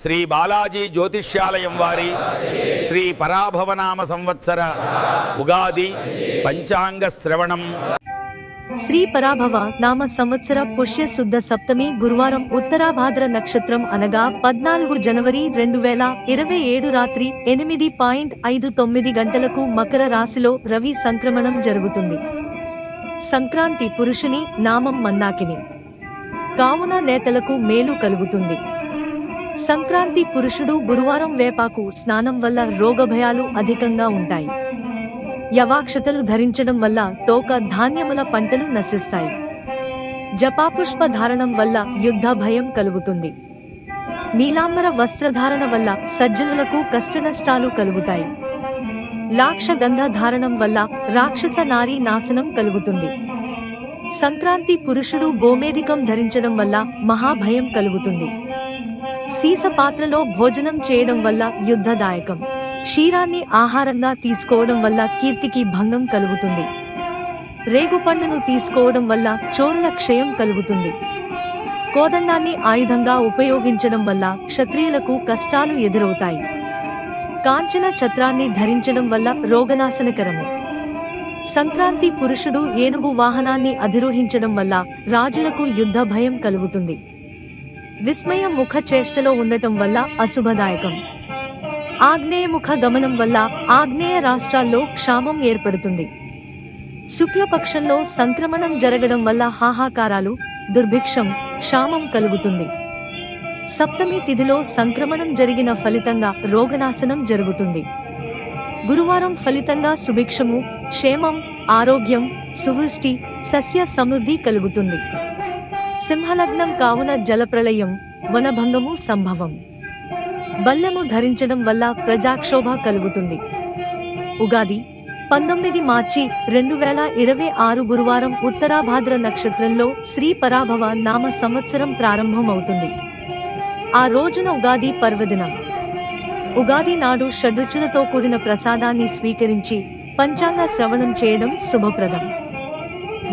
శ్రీ బాలాజీ జ్యోతిష్యాలయం వారి శ్రీ పరాభవనామ సంవత్సర ఉగాది పంచాంగ శ్రవణం. శ్రీ పరాభవ నామ సంవత్సర పుష్య శుద్ధ సప్తమి గురువారం ఉత్తరాభాద్ర నక్షత్రం అనగా 14 జనవరి 2027 రాత్రి 8:59 గంటలకు మకర రాశిలో రవి సంక్రమణం జరుగుతుంది. సంక్రాంతి పురుషుని నామం మందాకిని కావున నేతలకు మేలు కలుగుతుంది. సంక్రాంతి పురుషుడు గురువారం వేపాకు స్నానం వల్ల రోగభయాలు అధికంగా ఉంటాయి. యవాక్షతలు ధరించడం వల్ల తోక ధాన్యముల పంటలు నశిస్తాయి. జపాపుష్ప ధారణం వల్ల యుద్ధ భయం కలుగుతుంది. నీలాంబర వస్త్రధారణ వల్ల సజ్జనులకు కష్టనష్టాలు కలుగుతాయి. లాక్ష గంధ ధారణం వల్ల రాక్షస నారీ నాశనం కలుగుతుంది. సంక్రాంతి పురుషుడు గోమేధికం ధరించడం వల్ల మహాభయం కలుగుతుంది. సీస పాత్రలో భోజనం చేయడం వల్ల యుద్ధదాయకం. క్షీరాన్ని ఆహారంగా తీసుకోవడం వల్ల కీర్తికి భంగం కలుగుతుంది. రేగుపండును తీసుకోవడం వల్ల చోరుల క్షయం కలుగుతుంది. కోదండాన్ని ఆయుధంగా ఉపయోగించడం వల్ల క్షత్రియులకు కష్టాలు ఎదురవుతాయి. కాంచన ఛత్రాన్ని ధరించడం వల్ల రోగనాశనకరము. సంక్రాంతి పురుషుడు ఏనుగు వాహనాన్ని అధిరోహించడం వల్ల రాజులకు యుద్ధ భయం కలుగుతుంది. విస్మయ ముఖ చేష్టలో ఉండటం వల్ల అశుభదాయకం. ఆగ్నేయముఖ గమనం వల్ల ఆగ్నేయ రాష్ట్రాల్లో క్షామం ఏర్పడుతుంది. శుక్లపక్షంలో సంక్రమణం జరగడం వల్ల హాహాకారాలు, దుర్భిక్షం, క్షామం కలుగుతుంది. సప్తమి తిథిలో సంక్రమణం జరిగిన ఫలితంగా రోగనాశనం జరుగుతుంది. గురువారం ఫలితంగా సుభిక్షము, క్షేమం, ఆరోగ్యం, సువృష్టి, సస్య సమృద్ధి కలుగుతుంది. సింహలగ్నం కావున జలప్రళయం, వనభంగము సంభవం. బల్లెము ధరించడం వల్ల ప్రజాక్షోభ కలుగుతుంది. ఉగాది 19 మార్చి 2026 గురువారం ఉత్తరాభాద్ర నక్షత్రంలో శ్రీ పరాభవ నామ సంవత్సరం ప్రారంభమవుతుంది. ఆ రోజున ఉగాది పర్వదినం. ఉగాది నాడు షడ్రుచులతో కూడిన ప్రసాదాన్ని స్వీకరించి పంచాంగ శ్రవణం చేయడం శుభప్రదం.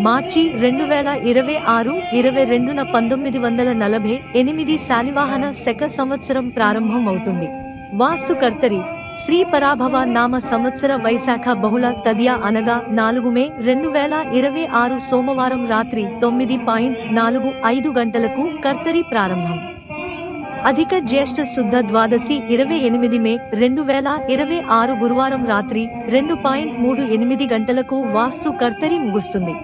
మార్చి 2026 22న 1948 శాలివాహన శక సంవత్సరం ప్రారంభం అవుతుంది. వాస్తుకర్తరి శ్రీ పరాభవ నామ సంవత్సర వైశాఖ బహుళ తదియ అనగా 4 మే 2026 సోమవారం రాత్రి 9:45 గంటలకు కర్తరి ప్రారంభం. అధిక జ్యేష్ఠ శుద్ధ ద్వాదశి 28 మే 2026 గురువారం రాత్రి 2:38 గంటలకు వాస్తు కర్తరి ముగుస్తుంది.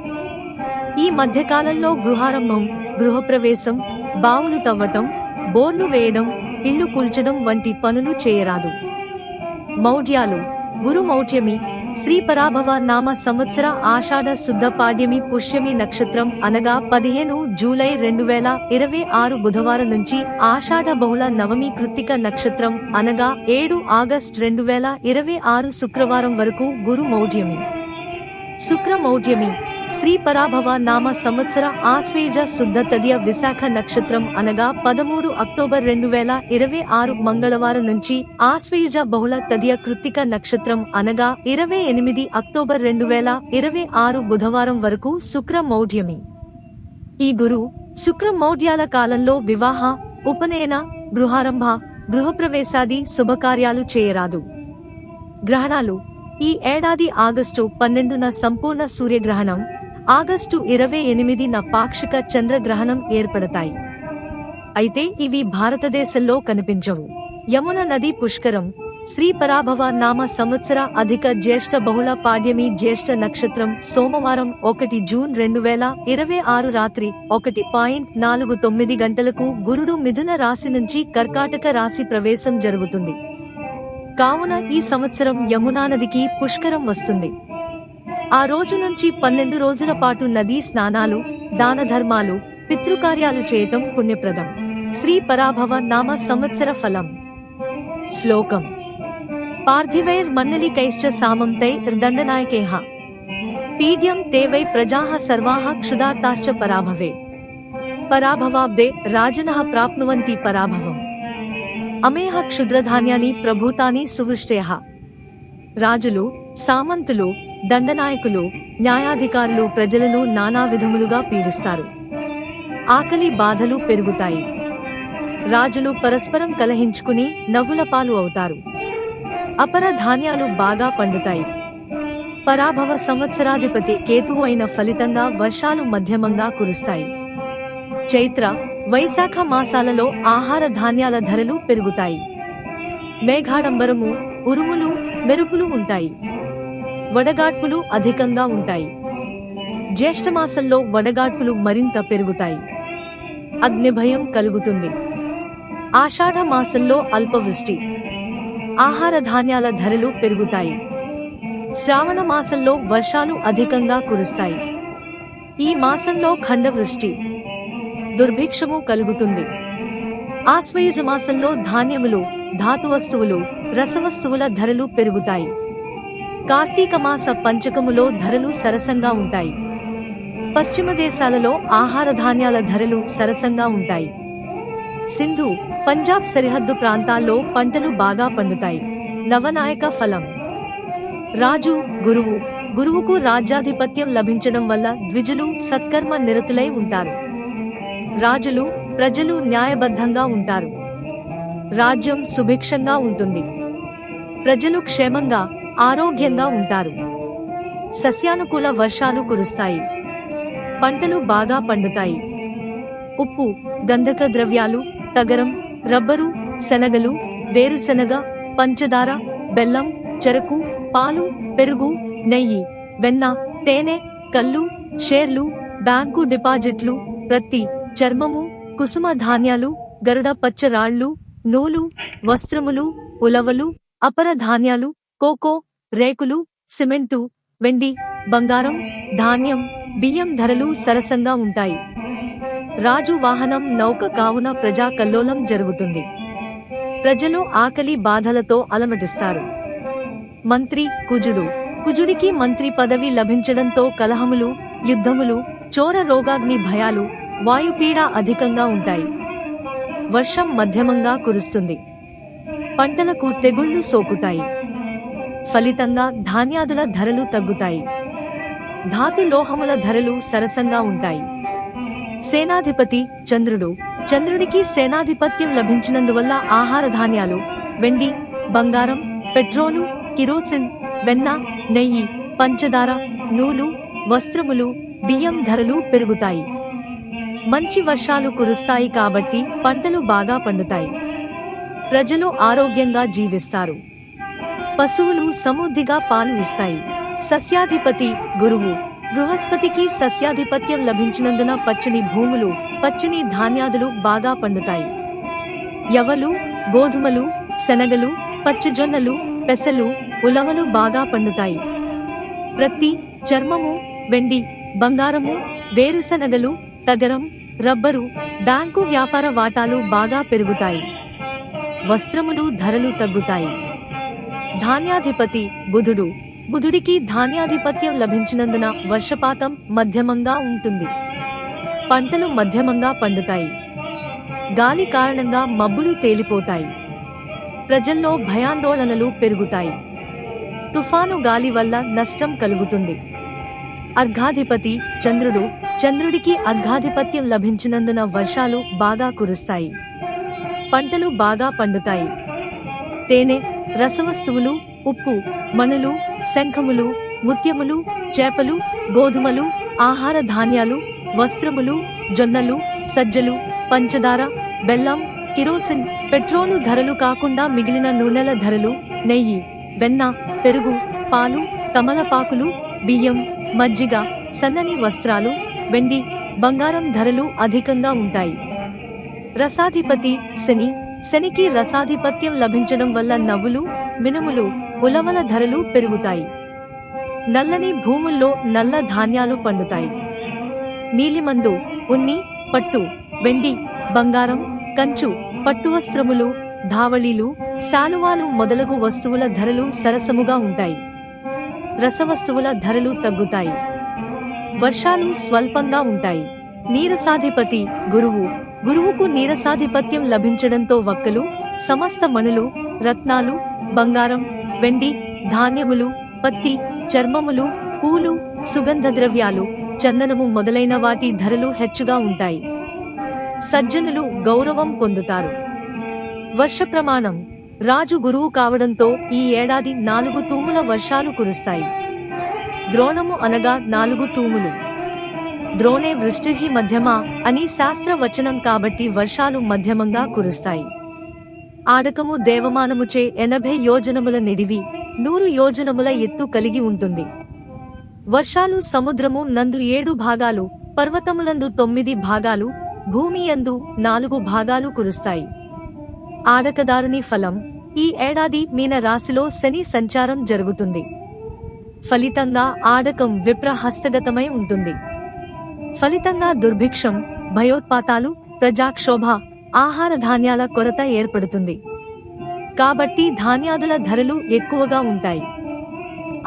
ఈ మధ్యకాలంలో గృహారంభం, గృహప్రవేశం, బావులు తవ్వటం, బోర్లు వేయడం, ఇళ్లు కూల్చడం వంటి పనులు చేయరాదు. మౌఢ్యాలు. గురు మౌఢ్యమి శ్రీ పరాభవ నామ సంవత్సర ఆషాఢ శుద్ధ పాడ్యమి పుష్యమి నక్షత్రం అనగా 15 జూలై 2026 బుధవారం నుంచి ఆషాఢ బహుళ నవమి కృత్తిక నక్షత్రం అనగా 7 ఆగస్టు 2026 శుక్రవారం వరకు గురు మౌఢ్యమి. శుక్ర మౌఢ్యమి శ్రీ పరాభవ నామ సంవత్సర ఆశ్వేజ శుద్ధ తదియ విశాఖ నక్షత్రం అనగా 13 అక్టోబర్ 2026 మంగళవారం నుంచి ఆశ్వేజ బహుళ తదియ కృత్తిక నక్షత్రం అనగా 28 అక్టోబర్ 2026 బుధవారం వరకు శుక్ర మౌఢ్యమి. ఈ గురు శుక్ర మౌఢ్యాల కాలంలో వివాహ, ఉపనయన, గృహారంభ, గృహప్రవేశాది శుభకార్యాలు చేయరాదు. గ్రహణాలు. ఈ ఏడాది ఆగస్టు 12న సంపూర్ణ సూర్యగ్రహణం, ఆగస్టు 28న పాక్షిక చంద్రగ్రహణం ఏర్పడతాయి. అయితే ఇవి భారతదేశంలో కనిపించవు. యమున నది పుష్కరం. శ్రీ పరాభవ నామ సంవత్సర అధిక జ్యేష్ఠ బహుళ పాడ్యమి జ్యేష్ఠ నక్షత్రం సోమవారం 1 జూన్ 2026 రాత్రి 1:49 గంటలకు గురుడు మిథున రాశి నుంచి కర్కాటక రాశి ప్రవేశం జరుగుతుంది. కావున ఈ సంవత్సరం యమునా నదికి పుష్కరం వస్తుంది. ఆ రోజు నుంచి 12 రోజుల పాటు నదీ స్నానాలు, దాన ధర్మాలు, పితృకార్యాలు చేయటం పుణ్యప్రదం. శ్రీ పరాభవ నామ సంవత్సర ఫలం. శ్లోకం. పార్థివైర్ మన్నలికైశ్చ సామంతై దండనాయకేహ పీడ్యం తేవై ప్రజాః సర్వాః క్షుదార్తాశ్చ పరాభవే పరాభవాబ్దే రాజనః ప్రాప్నువంతి పరాభవం. అమేహ క్షుద్రధాన్యాని ప్రభూతాని సువృష్టయః. రాజులు, సామంతులు, దండనాయకులు, న్యాయాధికారులు ప్రజలను నానా విధములుగా పీడిస్తారు. ఆకలి బాధలు పెరుగుతాయి. రాజులు పరస్పరం కలహించుకుని నవ్వుల పాలు అవుతారు. అపర ధాన్యాలు బాగా పండుతాయి. పరాభవ సంవత్సరాధిపతి కేతువు అయిన ఫలితంగా వర్షాలు మధ్యమంగా కురుస్తాయి. చైత్ర, వైశాఖ మాసాలలో ఆహార ధాన్యాల ధరలు పెరుగుతాయి. మేఘాడంబరము, ఉరుములు, మెరుపులు ఉంటాయి. వడగాడ్పులు అధికంగా ఉంటాయి. జ్యేష్ఠమాసంలో వడగాడ్పులు మరింత పెరుగుతాయి. అగ్నిభయం కలుగుతుంది. ఆషాఢ మాసంలో అల్పవృష్టి. ఆహార ధాన్యాల ధరలు పెరుగుతాయి. శ్రావణ మాసంలో వర్షాలు అధికంగా కురుస్తాయి. ఈ మాసంలో ఖండవృష్టి, దుర్భిక్షము కలుగుతుంది. ఆశ్వయుజ మాసంలో ధాన్యములు, ధాతువస్తువులు, రసవస్తువుల ధరలు పెరుగుతాయి. కార్తీక మాస పంచకములో ధరలు సరసంగా ఉంటాయి. పశ్చిమ దేశాలలో ఆహార ధాన్యాల ధరలు సరసంగా ఉంటాయి. సింధు, పంజాబ్ సరిహద్దు ప్రాంతాల్లో పంటలు బాగా పండుతాయి. నవనాయక ఫలం. రాజు, గురువు. గురువుకు రాజ్యాధిపత్యం లభించడం వల్ల ద్విజులు సత్కర్మ నిరతులై ఉంటారు. రాజులు, ప్రజలు న్యాయబద్ధంగా ఉంటారు. రాజ్యం సుభిక్షంగా ఉంటుంది. ప్రజలు క్షేమంగా, ఆరోగ్యంగా ఉంటారు. సస్యానుకూల వర్షాలు కురుస్తాయి. పంటలు బాగా పండుతాయి. ఉప్పు, గంధక ద్రవ్యాలు, తగరం, రబ్బరు, శనగలు, వేరుశెనగ, పంచదార, బెల్లం, చెరకు, పాలు, పెరుగు, నెయ్యి, వెన్న, తేనె, కల్లు, షేర్లు, బ్యాంకు డిపాజిట్లు, ప్రత్తి, చర్మము, కుసుమ ధాన్యాలు, గరుడ పచ్చ రాళ్లు, నూలు, వస్త్రములు, ఉలవలు, అపర ధాన్యాలు, కోకో, రేకులు, సిమెంటు, వెండి, బంగారం, ధాన్యం, బియ్యం ధరలు సరసంగా ఉంటాయి. రాజు వాహనం నౌక కావున ప్రజా కల్లోలం జరుగుతుంది. ప్రజలు ఆకలి బాధలతో అలమటిస్తారు. మంత్రి, కుజుడు. కుజుడికి మంత్రి పదవి లభించడంతో కలహములు, యుద్ధములు, చోర రోగాగ్ని భయాలు, వాయుపీడ అధికంగా ఉంటాయి. వర్షం మధ్యమంగా కురుస్తుంది. పంటలకు తెగుళ్లు సోకుతాయి. ఫలితంగా ధాన్యాదుల ధరలు తగ్గుతాయి. ధాతు లోహముల ధరలు సరసంగా ఉంటాయి. సేనాధిపతి చంద్రుడు. చంద్రుడికి సేనాధిపత్యం లభించినందువల్ల ఆహార ధాన్యాలు, వెండి, బంగారం, పెట్రోలు, కిరోసిన్, వెన్న, నెయ్యి, పంచదార, నూలు, వస్త్రములు, బియ్యం ధరలు పెరుగుతాయి. మంచి వర్షాలు కురుస్తాయి కాబట్టి పంటలు బాగా పండుతాయి. ప్రజలు ఆరోగ్యంగా జీవిస్తారు. పశువులు సమృద్ధిగా పాలు ఇస్తాయి. సస్యాధిపతి గురువు. బృహస్పతికి సస్యాధిపత్యం లభించినందున పచ్చని భూములు, పచ్చని ధాన్యాదులు బాగా పండుతాయి. యవలు, గోధుమలు, శనగలు, పచ్చజొన్నలు, పెసలు, ఉలవలు బాగా పండుతాయి. ప్రత్తి, చర్మము, వెండి, బంగారము, వేరుశనగలు, తగరం, రబ్బరు, బ్యాంకు వ్యాపార వాటాలు బాగా పెరుగుతాయి. వస్త్రములు ధరలు తగ్గుతాయి. ధాన్యాధిపతి బుధుడు. బుధుడికి ధాన్యాధిపత్యం లభించినందున వర్షపాతం మధ్యమంగా ఉంటుంది. పంటలు మధ్యమంగా పండుతాయి. గాలి కారణంగా మబ్బులు తేలిపోతాయి. ప్రజల్లో భయాందోళనలు పెరుగుతాయి. తుఫాను గాలి వల్ల నష్టం కలుగుతుంది. అర్ఘాధిపతి చంద్రుడు. చంద్రుడికి అర్ఘాధిపత్యం లభించినందున వర్షాలు బాగా కురుస్తాయి. పంటలు బాగా పండుతాయి. తేనె, రసవస్తువులు, ఉప్పు, మణులు, శంఖములు, ముత్యములు, చేపలు, గోధుమలు, ఆహార ధాన్యాలు, వస్త్రములు, జొన్నలు, సజ్జలు, పంచదార, బెల్లం, కిరోసిన్, పెట్రోలు ధరలు కాకుండా మిగిలిన నూనెల ధరలు, నెయ్యి, వెన్న, పెరుగు, పాలు, తమలపాకులు, బియ్యం, మజ్జిగ, సన్నని వస్త్రాలు, వెండి, బంగారం ధరలు అధికంగా ఉంటాయి. రసాధిపతి శని. శనికి రసాధిపత్యం లభించడం వల్ల నవ్వులు, మినుములు, ఉలవల ధరలు పెరుగుతాయి. నల్లని భూముల్లో నల్ల ధాన్యాలు పండుతాయి. నీలిమందు, ఉన్ని, పట్టు, వెండి, బంగారం, కంచు, పట్టువస్త్రములు, ధావళీలు, శాలువాలు మొదలగు వస్తువుల ధరలు సరసముగా ఉంటాయి. రసవస్తువుల ధరలు తగ్గుతాయి. వర్షాలు స్వల్పంగా ఉంటాయి. నీరసాధిపతి గురువు. గురువుకు నీరసాధిపత్యం లభించడంతో వక్కలు, సమస్త మణులు, రత్నాలు, బంగారం, వెండి, ధాన్యములు, పత్తి, చర్మములు, పూలు, సుగంధ ద్రవ్యాలు, చందనము మొదలైన వాటి ధరలు హెచ్చుగా ఉంటాయి. సజ్జనులు గౌరవం పొందుతారు. వర్ష ప్రమాణం: రాజు గురువు కావడంతో ఈ ఏడాది 4 తూముల వర్షాలు కురుస్తాయి. ద్రోణము అనగా 4 తూములు. ద్రోణే వృష్టిః మధ్యమా అని శాస్త్ర వచనం కాబట్టి వర్షాలు మధ్యమంగా కురుస్తాయి. ఆడకము దేవమానముచే 80 యోజనముల నిడివి, 100 యోజనముల ఎత్తు కలిగి ఉంటుంది. వర్షాలు సముద్రము నందు 7 భాగాలు, పర్వతములందు 9 భాగాలు, భూమి యందు 4 భాగాలు కురుస్తాయి. ఆడకదారుని ఫలం: ఈ ఏడాది మీన రాశిలో శని సంచారం జరుగుతుంది. ఫలితంగా ఆడకం విప్ర హస్తగతమై ఉంటుంది. ఫలితంగా దుర్భిక్షం, భయోత్పాతాలు, ప్రజాక్షోభ, ఆహార ధాన్యాల కొరత ఏర్పడుతుంది. కాబట్టి ధాన్యాదుల ధరలు ఎక్కువగా ఉంటాయి.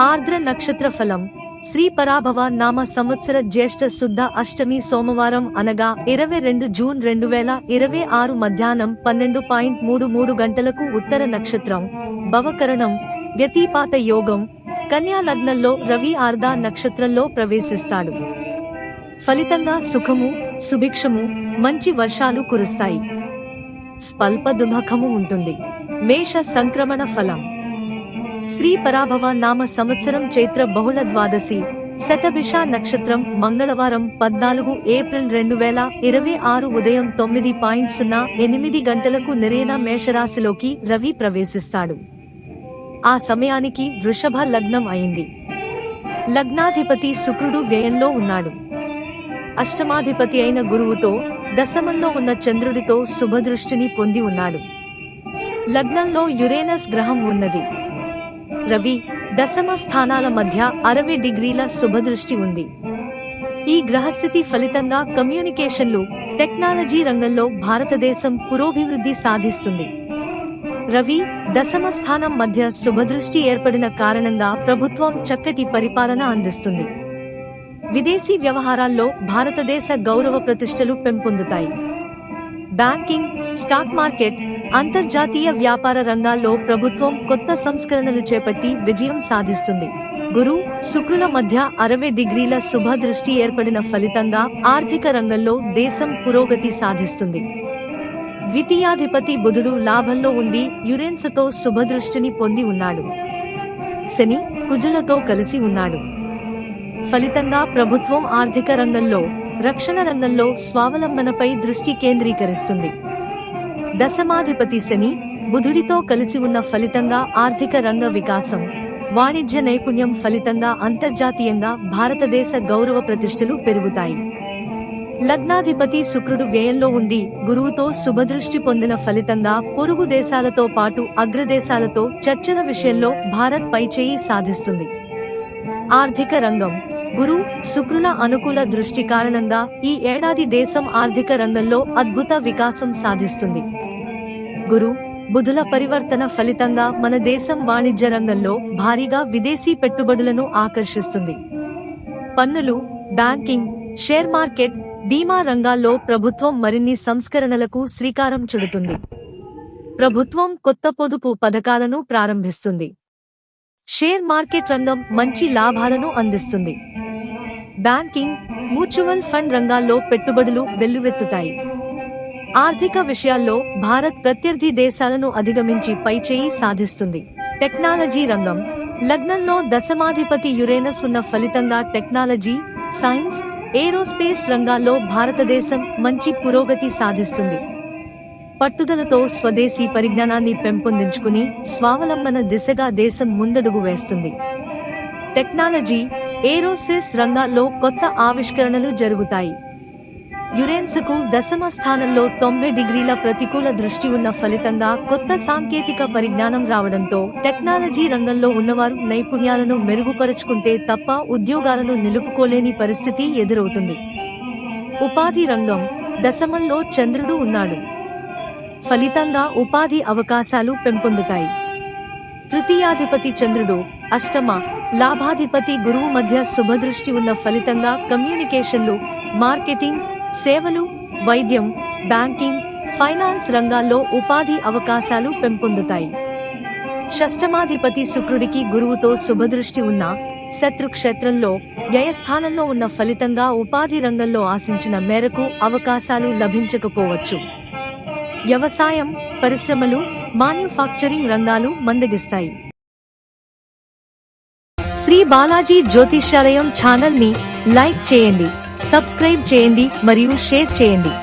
ఆర్ద్ర నక్షత్ర ఫలం: శ్రీ పరాభవ నామ సంవత్సర జ్యేష్ఠ శుద్ధ అష్టమి సోమవారం అనగా 22 జూన్ 2026 మధ్యాహ్నం 12:33 గంటలకు ఉత్తర నక్షత్రం, భవకరణం, వ్యతిపాత యోగం, కన్యా లగ్నంలో రవి ఆర్ధ నక్షత్రంలో ప్రవేశిస్తాడు. ఫలితంగా సుఖము, సుభిక్షము, మంచి వర్షాలు కురుస్తాయి. స్వల్ప దుఃఖము ఉంటుంది. మేష సంక్రమణ ఫలం: శ్రీ పరాభవ నామ సంవత్సరం చైత్ర బహుళ ద్వాదశి, శతభిష నక్షత్రం, మంగళవారం 14 ఏప్రిల్ 2026 ఉదయం 9:08 గంటలకు నిర్యణ మేషరాశిలోకి రవి ప్రవేశిస్తాడు. ఆ సమయానికి వృషభ లగ్నం అయింది. లగ్నాధిపతి శుక్రుడు వ్యయంలో ఉన్నాడు. అష్టమాధిపతి అయిన గురువుతో, దశమంలో ఉన్న చంద్రుడితో శుభదృష్టిని పొంది ఉన్నాడు. లగ్నంలో యురేనస్ గ్రహం ఉన్నది. రవి, దశమ స్థానాల మధ్య 60 డిగ్రీల శుభదృష్టి ఉంది. ఈ గ్రహస్థితి ఫలితంగా కమ్యూనికేషన్లు, టెక్నాలజీ రంగంలో భారతదేశం పురోభివృద్ధి సాధిస్తుంది. రవి, దశమ స్థానం మధ్య శుభదృష్టి ఏర్పడిన కారణంగా ప్రభుత్వం చక్కటి పరిపాలన అందిస్తుంది. విదేశీ వ్యవహారాల్లో భారతదేశ గౌరవ ప్రతిష్టలు పెంపొందుతాయి. బ్యాంకింగ్, స్టాక్ మార్కెట్, అంతర్జాతీయ వ్యాపార రంగాల్లో ప్రభుత్వం కొత్త సంస్కరణలు చేపట్టి విజయం సాధిస్తుంది. గురు, శుక్రుల మధ్య 60 డిగ్రీల శుభ దృష్టి ఏర్పడిన ఫలితంగా ఆర్థిక రంగంలో దేశం పురోగతి సాధిస్తుంది. ద్వితీయాధిపతి బుధుడు లాభంలో ఉండి యురేన్స్తో శుభదృష్టిని పొంది ఉన్నాడు. శని, కుజులతో కలిసి ఉన్నాడు. ఫలితంగా ప్రభుత్వం ఆర్థిక రంగంలో, రక్షణ రంగంలో స్వావలంబనపై దృష్టి కేంద్రీకరిస్తుంది. దశమాధిపతి శని, బుధుడితో కలిసి ఉన్న ఫలితంగా ఆర్థిక రంగ వికాసం, వాణిజ్య నైపుణ్యం ఫలితంగా అంతర్జాతీయంగా భారతదేశ గౌరవ ప్రతిష్టలు పెరుగుతాయి. లగ్నాధిపతి శుక్రుడు వ్యయంలో ఉండి గురువుతో శుభదృష్టి పొందిన ఫలితంగా పొరుగు దేశాలతో పాటు అగ్రదేశాలతో చర్చల విషయంలో భారత్ పైచేయి సాధిస్తుంది. ఆర్థిక రంగం: గురు, శుక్రుల అనుకూల దృష్టి కారణంగా ఈ ఏడాది దేశం ఆర్థిక రంగంలో అద్భుత వికాసం సాధిస్తుంది. గురు, బుధుల పరివర్తన ఫలితంగా మన దేశం వాణిజ్య రంగంలో భారీగా విదేశీ పెట్టుబడులను ఆకర్షిస్తుంది. పన్నులు, బ్యాంకింగ్, షేర్ మార్కెట్, బీమా రంగాల్లో ప్రభుత్వం మరిన్ని సంస్కరణలకు శ్రీకారం చుడుతుంది. ప్రభుత్వం కొత్త పొదుపు పథకాలను ప్రారంభిస్తుంది. షేర్ మార్కెట్ రంగం మంచి లాభాలను అందిస్తుంది. బ్యాంకింగ్, మ్యూచువల్ ఫండ్ రంగాల్లో పెట్టుబడులు వెల్లువెత్తుతాయి. ఆర్థిక విషయాల్లో భారత్ ప్రత్యర్థి దేశాలను అధిగమించి పైచేయి సాధిస్తుంది. టెక్నాలజీ రంగం: లగ్నంలో దశమాధిపతి యురేనస్ ఉన్న ఫలితంగా టెక్నాలజీ, సైన్స్, ఏరోస్పేస్ రంగాల్లో భారతదేశం మంచి పురోగతి సాధిస్తుంది. పట్టుదలతో స్వదేశీ పరిజ్ఞానాన్ని పెంపొందించుకుని స్వావలంబన దిశగా దేశం ముందడుగు వేస్తుంది. టెక్నాలజీ, ఏరోస్పేస్ రంగాల్లో కొత్త ఆవిష్కరణలు జరుగుతాయి. యురేన్స్కు దశమ స్థానంలో 90 డిగ్రీల ప్రతికూల దృష్టి ఉన్న ఫలితంగా కొత్త సాంకేతిక పరిజ్ఞానం రావడంతో టెక్నాలజీ రంగంలో ఉన్నవారు నైపుణ్యాలను మెరుగుపరుచుకుంటే తప్ప ఉద్యోగాలను నిలుపుకోలేని పరిస్థితి ఎదురవుతుంది. ఉపాధి రంగం: దశమంలో చంద్రుడు ఉన్నాడు. ఫలితంగా ఉపాధి అవకాశాలు పెంపొందుతాయి. తృతీయాధిపతి చంద్రుడు, అష్టమ, లాభాధిపతి గురువు మధ్య శుభదృష్టి ఉన్న ఫలితంగా కమ్యూనికేషన్లు, మార్కెటింగ్, సేవలు, వైద్యం, బ్యాంకింగ్, ఫైనాన్స్ రంగాల్లో ఉపాధి అవకాశాలు పెంపొందుతాయి. షష్టమాధిపతి శుక్రుడికి గురువుతో శుభదృష్టి ఉన్న శత్రుక్షేత్రంలో వ్యయస్థానంలో ఉన్న ఫలితంగా ఉపాధి రంగంలో ఆశించిన మేరకు అవకాశాలు లభించకపోవచ్చు. వ్యవసాయం, పరిశ్రమలు, మాన్యుఫాక్చరింగ్ రంగాలు మందగిస్తాయి. శ్రీ బాలాజీ జ్యోతిష్యాలయం ఛానల్ ని లైక్ చేయండి, సబ్స్క్రైబ్ చేయండి మరియు షేర్ చేయండి.